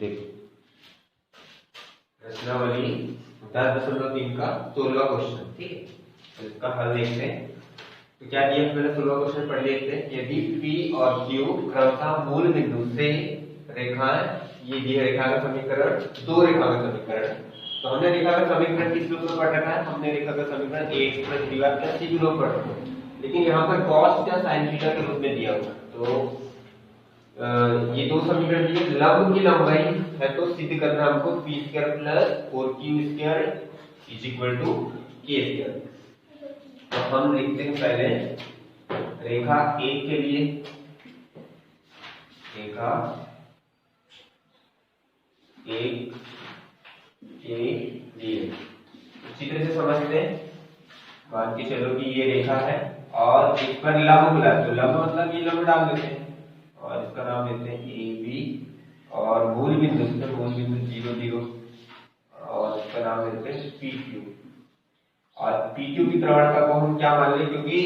देखो प्रश्नावली 10.3 का 16वां क्वेश्चन, ठीक है। तो इसका हल देखते हैं। तो क्या दिया, पहले 16वां क्वेश्चन पढ़ लेते हैं। यदि P और Q क्रमशः मूल बिंदु से रेखाएं, ये दिए रेखा का समीकरण, दो रेखा का समीकरण। तो हमने रेखा का समीकरण किस रूप में पढ़ रखा है? हमने रेखा का समीकरण ax + by + c के रूप में पढ़ रखा है, लेकिन यहाँ पर cos या sin थीटा के रूप में दिया हुआ है। तो ये दो समीकरण दिए, लंब की लंबाई है तो सिद्ध करना हमको p² + 4q² = k²। तो हम लिखते हैं पहले रेखा एक के लिए, रेखा एक के लिए अच्छी तरह से समझते हैं। मान के चलो कि ये रेखा है और इस पर लंब मिला, तो लंब मतलब ये लंब डाल देते हैं और इसका नाम देते हैं AB, और मूल बिंदु 0 0 और इसका नाम देते हैं PQ। और PQ की प्रवणता को हम क्या मान लें, क्योंकि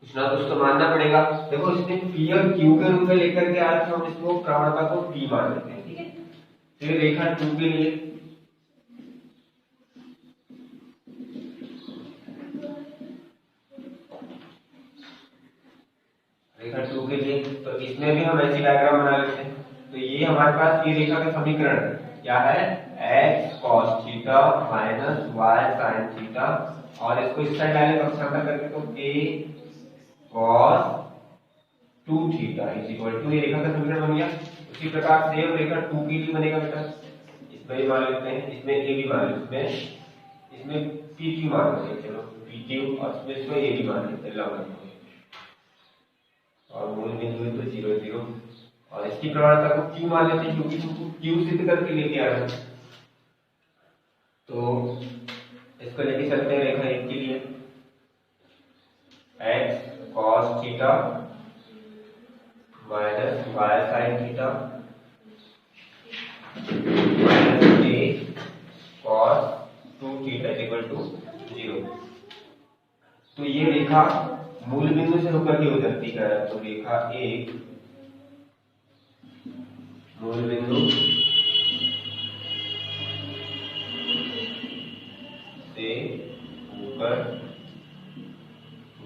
कुछ ना कुछ तो मानना पड़ेगा। देखो इसने P और Q के रूप में लेकर के आया, तो हम इसको प्रवणता को P मान लेते हैं, ठीक है। फिर रेखा 2 के लिए, रेखा 2 के लिए तो इसमें भी हम ऐसी डायग्राम बना लेते हैं। तो ये हमारे पास ये रेखा का समीकरण क्या है? x cos θ - y sin θ, और इसको इस साइड डालें पक्षांतर करके तो a cos 2θ = ये रेखा का समीकरण बन गया। उसी प्रकार से रेखा 2 के लिए बनेगा बेटा, इसमें भी मान लेते हैं, इसमें a भी मान लेते हैं, इसमें pq मान लेते हैं, चलो pq, और इसमें a भी मान लेते हैं, लंब और मूल बिंदु है तो 0 0, और इसकी प्रवणता को Q मान लेते हैं क्योंकि हमको Q सिद्ध करके लेके आ रहे हैं। तो इसको लेके चलते हैं रेखा एक के लिए, x cos θ - y sin θ - a cos 2θ = 0। तो ये रेखा मूल बिंदु से होकर के गुजरती है, तो रेखा एक मूल बिंदु से होकर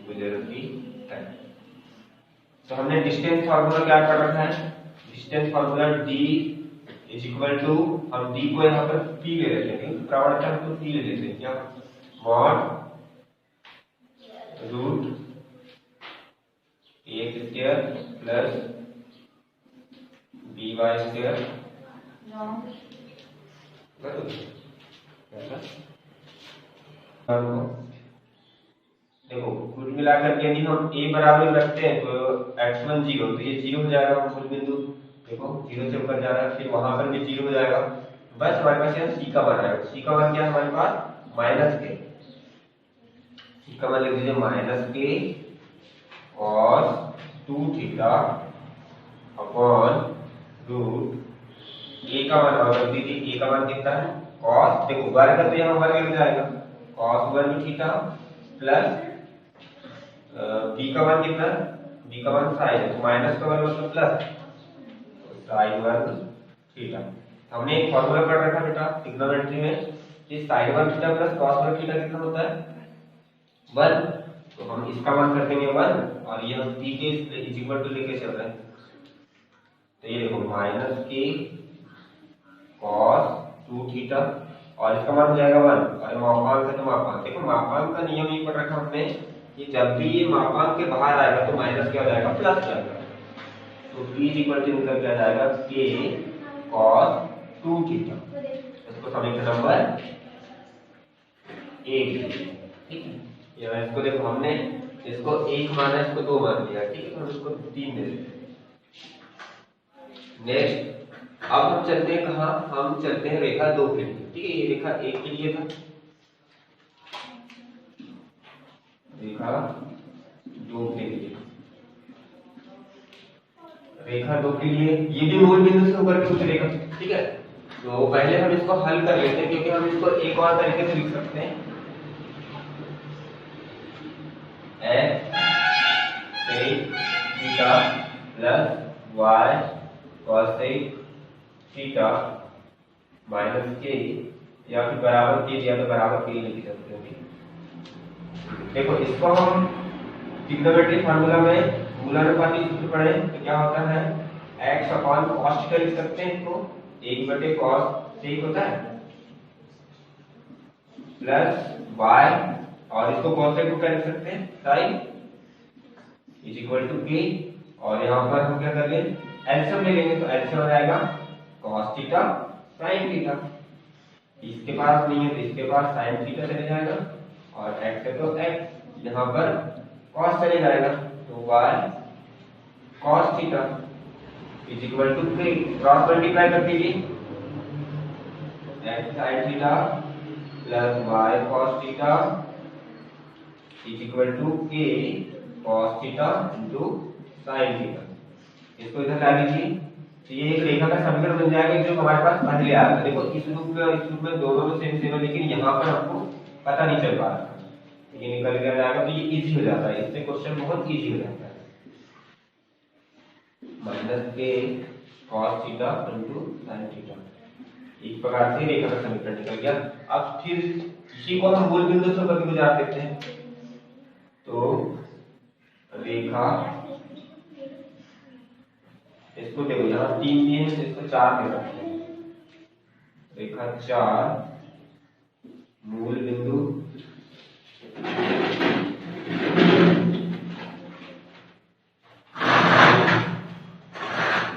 गुजरती है। तो हमने डिस्टेंस फार्मूला क्या कर रखा है? डिस्टेंस फार्मूला d = हम d को यहाँ पर p ले लेते हैं, प्रवणता हमको p ले लेते हैं, क्या mod रूट ax² + by²। देखो कुल मिलाकर के यदि हम a बराबर रखते हैं तो x1 0, तो ये 0 हो जाएगा मूल बिंदु, देखो 0 से ऊपर जा रहा है, फिर वहां पर भी 0 हो जाएगा। बस हमारे पास यहाँ c का मान आएगा। c का मान क्या है हमारे पास? -k। c का मान लिख दीजिए -k cos 2θ / रूट a का मान और दीजिए, a का मान कितना है? cos, देखो वर्ग तो यहाँ वर्ग हो जाएगा, cos 1θ प्लस b का मान कितना है? b का मान sin है, तो माइनस का वर्ग मतलब प्लस, sin 1θ। हमने एक फॉर्मूला पढ़ रखा बेटा ट्रिग्नोमेट्री में कि sin 1θ + cos 1θ कितना होता है? 1। तो हम इसका मान कर देंगे 1, और ये हम p के इक्वल टू लेके चल रहे हैं। तो ये देखो -k cos 2θ, और इसका मान हो जाएगा 1, और मापांक है तो मापांक, देखो मापांक का नियम ये पढ़ रखा हमने कि जब भी ये मापांक के बाहर आएगा तो माइनस क्या हो जाएगा? प्लस जाएगा। तो p = निकल के आ जाएगा k cos 2θ। इसको समीकरण नंबर 1, ठीक है। ये इसको देखो हमने इसको 1 माना, इसको 2 मान लिया, ठीक है, तो हम इसको 3 दे देते हैं। नेक्स्ट अब हम चलते हैं कहाँ? हम चलते हैं रेखा 2 के लिए, ठीक है। ये रेखा 1 के लिए था, रेखा 2 के लिए, रेखा 2 के लिए ये भी मूल बिंदु से होकर के गुजरेगा, ठीक है। तो पहले हम इसको हल कर लेते हैं, क्योंकि हम इसको एक और तरीके से लिख सकते हैं, x sec θ + y cos sec theta minus के, या फिर बराबर के दिया तो बराबर के लिख सकते हैं। देखो इसको हम ट्रिग्नोमेट्रिक फार्मूला में मूलानुपाती सूत्र पढ़े तो क्या होता है, x अपॉन cos थीटा लिख सकते हैं इसको, 1/cos ठीक होता है, प्लस y, और इसको cos को क्या लिख सकते हैं, sin इज इक्वल टू के, और यहाँ पर हम क्या कर लेंगे एलसीएम ले लेंगे, तो एलसीएम हो जाएगा cos थीटा sin थीटा, इसके पास नहीं है तो इसके पास sin थीटा चले जाएगा, और x है तो x, यहाँ पर cos चले जाएगा तो y cos theta is equal to k, cross multiply कर दीजिए, x sin theta plus y cos theta is equal to k cos theta into sin theta. इसको इधर ला लीजिए तो ये एक रेखा का समीकरण बन जाएगा जो हमारे पास पहले आया था। देखो इस रूप में दोनों में सेम सेम है, लेकिन यहाँ पर हमको पता नहीं चल पा रहा था, ये निकल गया जाएगा तो ये इजी हो जाता है, इससे क्वेश्चन बहुत इजी हो जाता है। Minus k cos theta into sin theta, इस प्रकार से रेखा का समीकरण निकल गया। अब फिर इसी को हम मूल बिंदु से होकर गुजार देते हैं, तो रेखा इसको देखो यहाँ 3 दिए हैं तो इसको 4 दे रखते हैं, रेखा 4 मूल बिंदु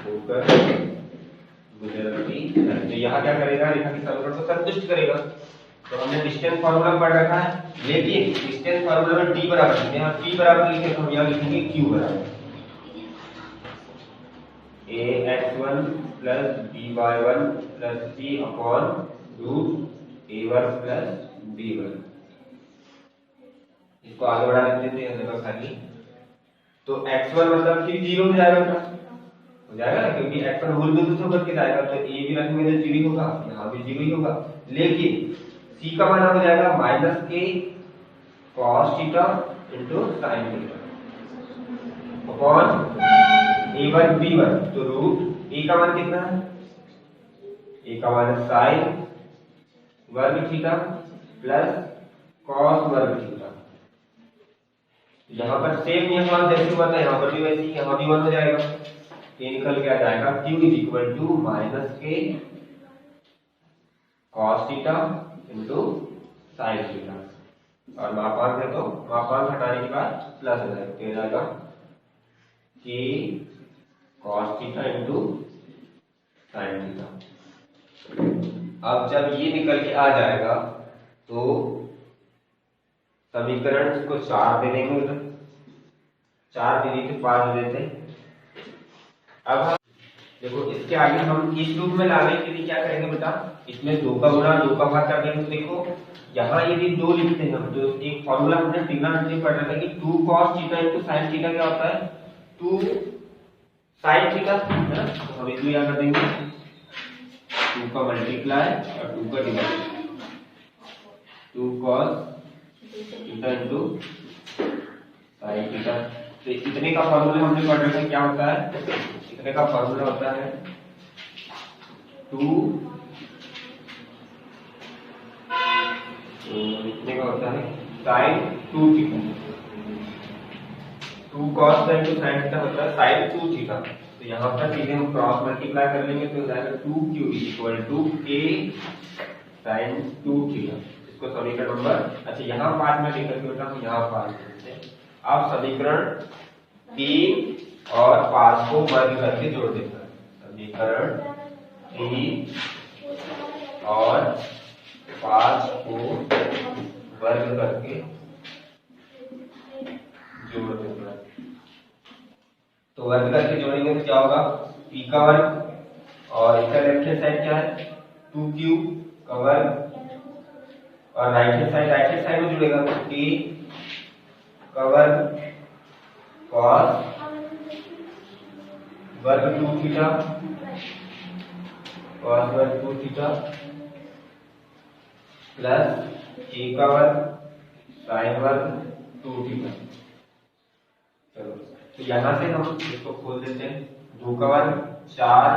होकर गुजरती है। तो यहाँ क्या करेगा, रेखा के समीकरण को संतुष्ट करेगा। तो हमने डिस्टेंस फार्मूला पढ़ रखा है, लेकिन डिस्टेंस फार्मूला में d बराबर लिखते हैं, t बराबर लिखे तो हम यहाँ लिखेंगे q बराबर ax1 plus by1 plus c upon root a1 plus b1। इसको आगे बढ़ा देते थे जगह खाली, तो x1 मतलब फिर 0 हो जाएगा बेटा, हो जाएगा ना, क्योंकि x1 मूल बिंदु से होकर के जाएगा तो a भी रखेंगे तो 0 होगा, यहाँ भी 0 ही होगा। लेकिन c का मान हो जाएगा minus k cos theta into sin theta upon a1 b1, तो रूट a का मान कितना है, a का मान sin वर्ग थीटा प्लस cos वर्ग थीटा। यहाँ पर सेम नियम जैसे हुआ था यहाँ पर भी वैसे ही, यहाँ भी 1 हो जाएगा, ये निकल के आ जाएगा q is equal to minus k cos theta into sin theta, और मापांक है तो मापांक हटाने के बाद प्लस हो जाएगा k cos theta into sin theta. अब जब ये निकल के आ जाएगा तो समीकरण को 4 दे देंगे, उधर 4 दे देते 5 दे देते। अब हम देखो इसके आगे हम इस रूप में लाने के लिए क्या करेंगे बेटा, इसमें 2 का गुणा 2 का भाग कर देंगे। तो देखो यहाँ यदि 2 लिखते हैं हम, तो एक फॉर्मूला हमने ट्रिग्नोमेट्री पढ़ रखा था कि 2 cos theta into sin theta क्या होता है, 2 sin थीटा है ना, तो हम इसको यहाँ कर देंगे 2 का मल्टीप्लाई और 2 का divide, 2 cos theta into sin theta. तो इतने का फॉर्मूला हमने पढ़ रखा है, क्या होता है, इतने का फॉर्मूला होता है 2, इतने का होता है sin 2 theta, 2 cos into sin theta होता है sin 2 थीटा। तो यहाँ पर सीधे हम क्रॉस मल्टीप्लाई कर लेंगे तो हो जाएगा 2q is equal to k sin 2 theta. इसको समीकरण नंबर, अच्छा यहाँ 5 में लेकर के बेटा हम यहाँ 5 लिखते हैं। अब समीकरण 3 और 5 को वर्ग करके जोड़ देता है, समीकरण 3 और 5 को वर्ग करके जोड़ देता है। तो वर्ग करके जोड़ेंगे तो क्या होगा, p का वर्ग और इसका लेफ्ट हैंड साइड क्या है 2q का वर्ग, और राइट हैंड साइड में जुड़ेगा तो k का वर्ग cos वर्ग 2 थीटा cos वर्ग 2 थीटा प्लस k का वर्ग sin वर्ग 2 थीटा। चलो तो यहाँ से हम इसको खोल देते हैं, 2 का वर्ग 4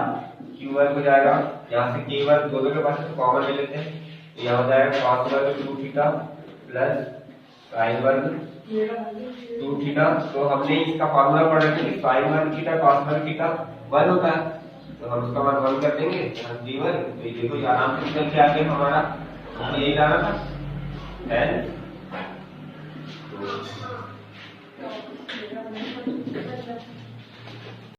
q वर्ग हो जाएगा, यहाँ से k वर्ग दोनों के पास है तो कॉमन ले लेते हैं, तो यहाँ हो जाएगा cos वर्ग 2 थीटा प्लस sin वर्ग 2 थीटा। तो हमने इसका फॉर्मूला पढ़ा था कि sin वर्ग थीटा cos वर्ग थीटा 1 होता है, तो हम उसका मान 1 कर देंगे, यहाँ 3 वर्ग, तो ये देखो ये आराम से निकल के आ गया हमारा, यही लाना था 10